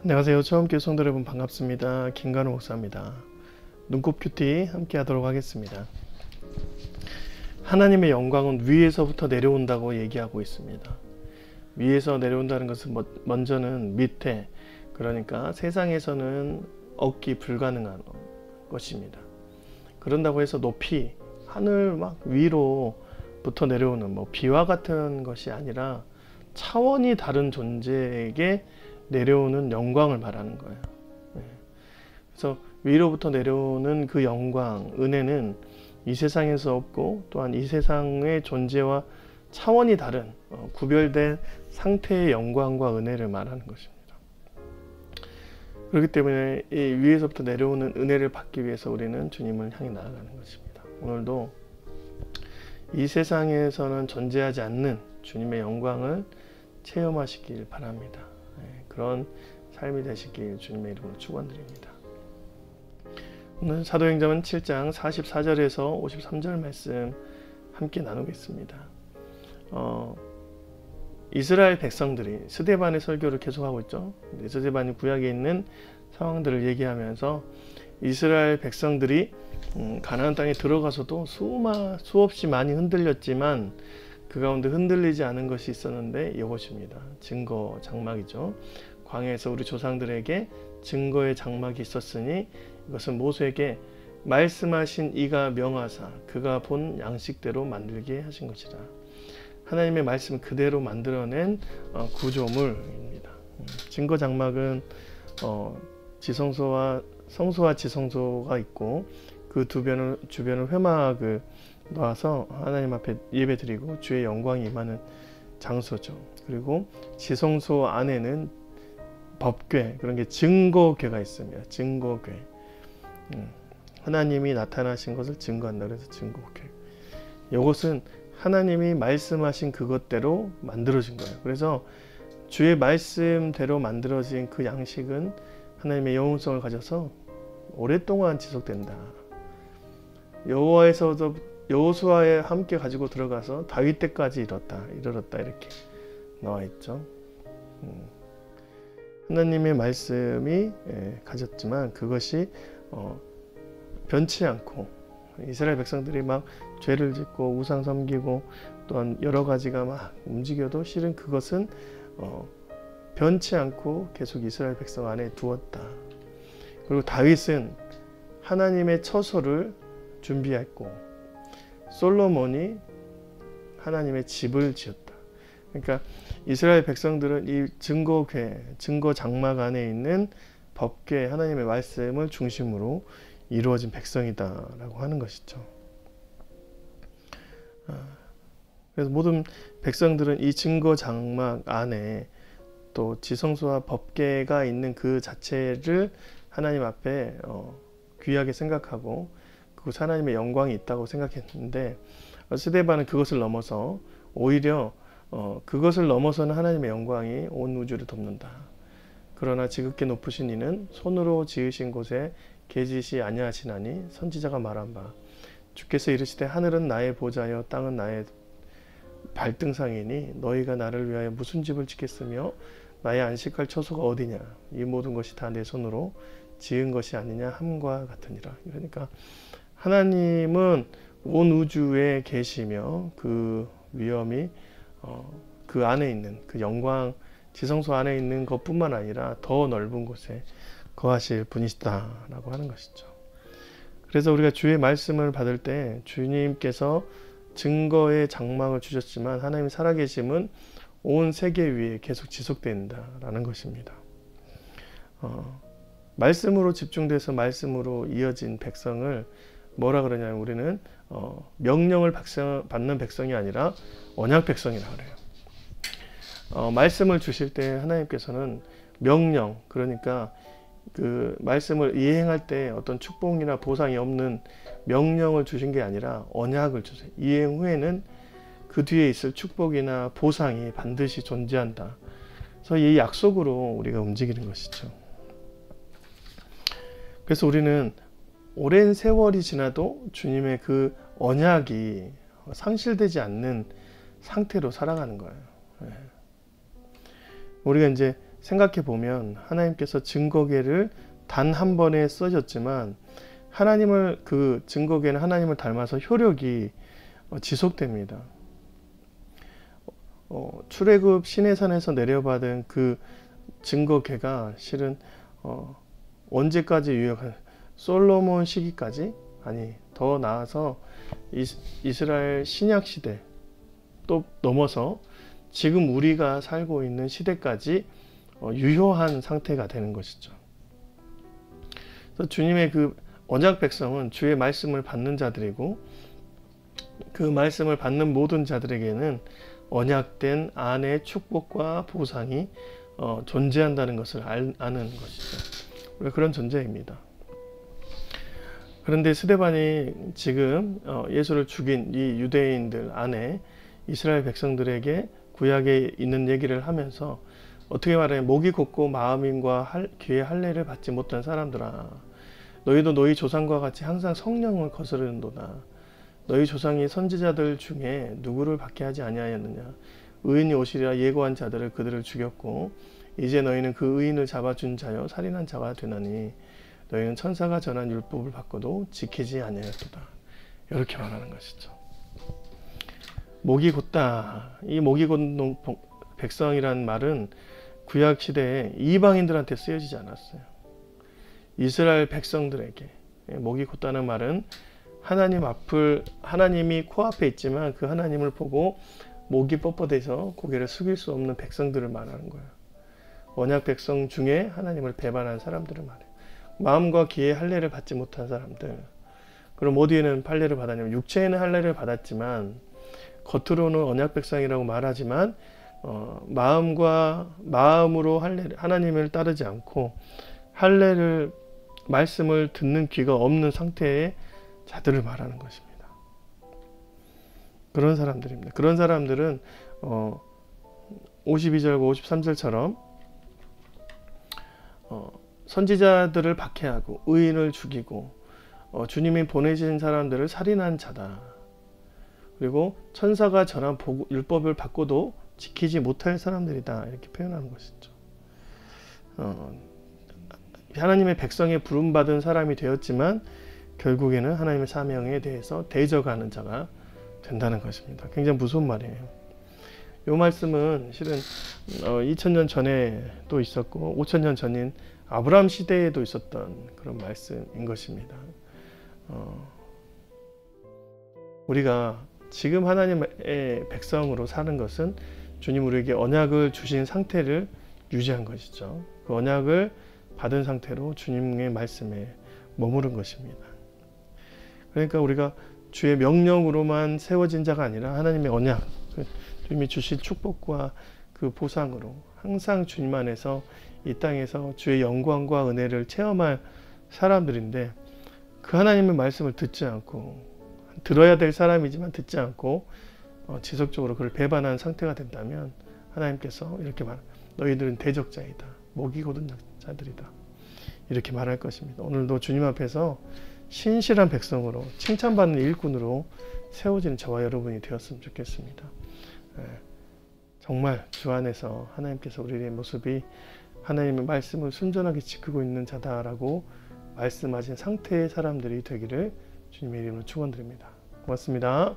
안녕하세요. 처음 성도 여러분 반갑습니다. 김관우 목사입니다. 눈곱 큐티 함께 하도록 하겠습니다. 하나님의 영광은 위에서부터 내려온다고 얘기하고 있습니다. 위에서 내려온다는 것은 먼저는 밑에, 그러니까 세상에서는 얻기 불가능한 것입니다. 그런다고 해서 높이 하늘 막 위로부터 내려오는 비와 같은 것이 아니라 차원이 다른 존재에게 내려오는 영광을 말하는 거예요. 그래서 위로부터 내려오는 그 영광, 은혜는 이 세상에서 없고 또한 이 세상의 존재와 차원이 다른 구별된 상태의 영광과 은혜를 말하는 것입니다. 그렇기 때문에 이 위에서부터 내려오는 은혜를 받기 위해서 우리는 주님을 향해 나아가는 것입니다. 오늘도 이 세상에서는 존재하지 않는 주님의 영광을 체험하시길 바랍니다. 그런 삶이 되시길 주님의 이름으로 축원드립니다. 오늘 사도행전 7장 44절에서 53절 말씀 함께 나누겠습니다. 이스라엘 백성들이 스데반의 설교를 계속하고 있죠. 스데반이 구약에 있는 상황들을 얘기하면서 이스라엘 백성들이 가나안 땅에 들어가서도 수없이 많이 흔들렸지만 그 가운데 흔들리지 않은 것이 있었는데 이것입니다. 증거 장막이죠. 광야에서 우리 조상들에게 증거의 장막이 있었으니 이것은 모세에게 말씀하신 이가 명하사 그가 본 양식대로 만들게 하신 것이라. 하나님의 말씀 그대로 만들어낸 구조물입니다. 증거 장막은 지성소와 성소와 지성소가 있고 그 주변을 회막을 놔서 하나님 앞에 예배드리고 주의 영광이 임하는 장소죠. 그리고 지성소 안에는 법궤, 그런 게 증거궤가 있습니다. 증거궤. 하나님이 나타나신 것을 증거한다 그래서 증거궤. 이것은 하나님이 말씀하신 그것대로 만들어진 거예요. 그래서 주의 말씀대로 만들어진 그 양식은 하나님의 영혼성을 가져서 오랫동안 지속된다. 여호수아에 함께 가지고 들어가서 다윗 때까지 이르렀다 이렇게 나와 있죠. 하나님의 말씀이 가졌지만 그것이 변치 않고 이스라엘 백성들이 막 죄를 짓고 우상 섬기고 또한 여러 가지가 막 움직여도 실은 그것은 변치 않고 계속 이스라엘 백성 안에 두었다. 그리고 다윗은 하나님의 처소를 준비했고 솔로몬이 하나님의 집을 지었다. 그러니까 이스라엘 백성들은 이 증거궤, 증거 장막 안에 있는 법궤, 하나님의 말씀을 중심으로 이루어진 백성이다라고 하는 것이죠. 그래서 모든 백성들은 이 증거 장막 안에 또 지성소와 법궤가 있는 그 자체를 하나님 앞에 귀하게 생각하고 그곳 하나님의 영광이 있다고 생각했는데 스데반은 그것을 넘어서 오히려 그것을 넘어서는 하나님의 영광이 온 우주를 덮는다. 그러나 지극히 높으신 이는 손으로 지으신 곳에 계시지 아니하시나니 선지자가 말한 바 주께서 이르시되 하늘은 나의 보좌여 땅은 나의 발등상이니 너희가 나를 위하여 무슨 집을 짓겠으며 나의 안식할 처소가 어디냐. 이 모든 것이 다 내 손으로 지은 것이 아니냐 함과 같으니라. 그러니까 하나님은 온 우주에 계시며 그 위엄이 그 안에 있는 그 영광 지성소 안에 있는 것뿐만 아니라 더 넓은 곳에 거하실 분이시다라고 하는 것이죠. 그래서 우리가 주의 말씀을 받을 때 주님께서 증거의 장막을 주셨지만 하나님 살아계심은 온 세계 위에 계속 지속된다라는 것입니다. 말씀으로 집중돼서 말씀으로 이어진 백성을 뭐라 그러냐면 우리는 명령을 받는 백성이 아니라 언약 백성이라 그래요. 말씀을 주실 때 하나님께서는 명령, 그러니까 그 말씀을 이행할 때 어떤 축복이나 보상이 없는 명령을 주신 게 아니라 언약을 주세요. 이행 후에는 그 뒤에 있을 축복이나 보상이 반드시 존재한다. 그래서 이 약속으로 우리가 움직이는 것이죠. 그래서 우리는 오랜 세월이 지나도 주님의 그 언약이 상실되지 않는 상태로 살아가는 거예요. 우리가 이제 생각해 보면 하나님께서 증거궤를 단 한 번에 써졌지만 하나님을 그 증거궤는 하나님을 닮아서 효력이 지속됩니다. 출애굽 시내산에서 내려받은 그 증거궤가 실은 언제까지 유효한 솔로몬 시기까지 아니 더 나아서 이스라엘 신약 시대 또 넘어서 지금 우리가 살고 있는 시대까지 유효한 상태가 되는 것이죠. 그래서 주님의 그 언약 백성은 주의 말씀을 받는 자들이고 그 말씀을 받는 모든 자들에게는 언약된 안의 축복과 보상이 존재한다는 것을 아는 것이죠. 우리가 그런 존재입니다. 그런데 스데반이 지금 예수를 죽인 이 유대인들 안에 이스라엘 백성들에게 구약에 있는 얘기를 하면서 어떻게 말하면 목이 곧고 마음인과 귀의 할례를 받지 못한 사람들아, 너희도 너희 조상과 같이 항상 성령을 거스르는도다. 너희 조상이 선지자들 중에 누구를 받게 하지 아니하였느냐. 의인이 오시리라 예고한 자들을 그들을 죽였고 이제 너희는 그 의인을 잡아준 자여 살인한 자가 되나니 너희는 천사가 전한 율법을 받고도 지키지 아니하였도다. 이렇게 말하는 것이죠. 목이 곧다. 이 목이 곧는 백성이란 말은 구약 시대에 이방인들한테 쓰여지지 않았어요. 이스라엘 백성들에게 목이 곧다는 말은 하나님이 코앞에 있지만 그 하나님을 보고 목이 뻣뻣해서 고개를 숙일 수 없는 백성들을 말하는 거예요. 언약 백성 중에 하나님을 배반한 사람들을 말해요. 마음과 귀의 할례를 받지 못한 사람들. 그럼 어디에는 할례를 받았냐면 육체에는 할례를 받았지만 겉으로는 언약 백성이라고 말하지만 마음으로 하나님을 따르지 않고 할례를 말씀을 듣는 귀가 없는 상태의 자들을 말하는 것입니다. 그런 사람들입니다. 그런 사람들은 52절과 53절처럼 선지자들을 박해하고 의인을 죽이고 주님이 보내신 사람들을 살인한 자다. 그리고 천사가 전한 율법을 받고도 지키지 못할 사람들이다. 이렇게 표현하는 것이죠. 하나님의 백성에 부름받은 사람이 되었지만 결국에는 하나님의 사명에 대해서 대적하는 자가 된다는 것입니다. 굉장히 무서운 말이에요. 이 말씀은 실은 2000년 전에도 있었고 5000년 전인 아브라함 시대에도 있었던 그런 말씀인 것입니다. 우리가 지금 하나님의 백성으로 사는 것은 주님 우리에게 언약을 주신 상태를 유지한 것이죠. 그 언약을 받은 상태로 주님의 말씀에 머무른 것입니다. 그러니까 우리가 주의 명령으로만 세워진 자가 아니라 하나님의 언약, 주님이 주신 축복과 그 보상으로 항상 주님 안에서 이 땅에서 주의 영광과 은혜를 체험할 사람들인데 그 하나님의 말씀을 듣지 않고 들어야 될 사람이지만 듣지 않고 지속적으로 그를 배반한 상태가 된다면 하나님께서 이렇게 너희들은 대적자이다. 목이 곧은 자들이다. 이렇게 말할 것입니다. 오늘도 주님 앞에서 신실한 백성으로 칭찬받는 일꾼으로 세워지는 저와 여러분이 되었으면 좋겠습니다. 정말 주 안에서 하나님께서 우리의 모습이 하나님의 말씀을 순전하게 지키고 있는 자다라고 말씀하신 상태의 사람들이 되기를 주님의 이름으로 축원드립니다. 고맙습니다.